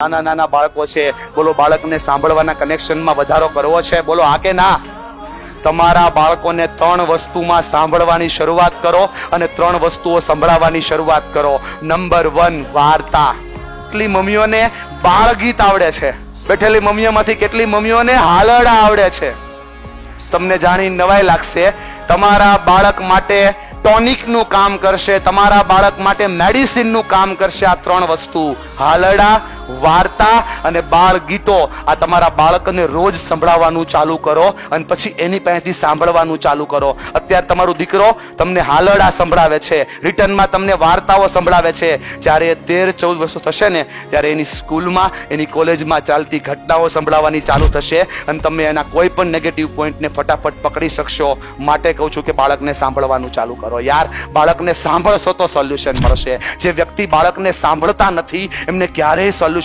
નાના નાના બાળકો છે, બોલો બાળકને સાંભળવાના કનેક્શનમાં વધારો કરવો છે, બોલો હા કે ના? તમારા બાળકોને 3 વસ્તુમાં સાંભળવાની શરૂઆત કરો અને 3 વસ્તુઓ સંભળાવવાની શરૂઆત કરો. નંબર 1, વાર્તા. કેટલી મમ્મીઓને બાળ ગીત આવડે છે? બેઠેલી મમ્મીઓમાંથી કેટલી મમ્મીઓને હાલરડા આવડે છે? તમને જાણી નવાઈ લાગશે. તમારા બાળક માટે ટોનિક નું કામ કરશે, તમારા બાળક માટે મેડિસિન નું કામ કરશે આ 3 વસ્તુ: હાલરડા, વાર્તા અને બાળ ગીતો. આ તમારા બાળકને રોજ સંભળાવવાનું ચાલુ કરો અને પછી એની પાસેથી સાંભળવાનું ચાલુ કરો. અત્યારે તમારો દીકરો તમને હાલરડા સંભળાવે છે, રિટર્નમાં તમને વાર્તાઓ સંભળાવે છે. જ્યારે 13-14 વર્ષ થશે ને ત્યારે એની સ્કૂલમાં, એની કોલેજમાં ચાલતી ઘટનાઓ સંભળાવવાની ચાલુ થશે અને તમે એના કોઈ પણ નેગેટિવ પોઈન્ટને ફટાફટ પકડી શકશો. માટે કહું છું કે બાળકને સાંભળવાનું ચાલુ કરો યાર. બાળકને સાંભળશો તો સોલ્યુશન મળશે. જે વ્યક્તિ બાળકને સાંભળતા નથી એમને ક્યારેય સોલ્યુશન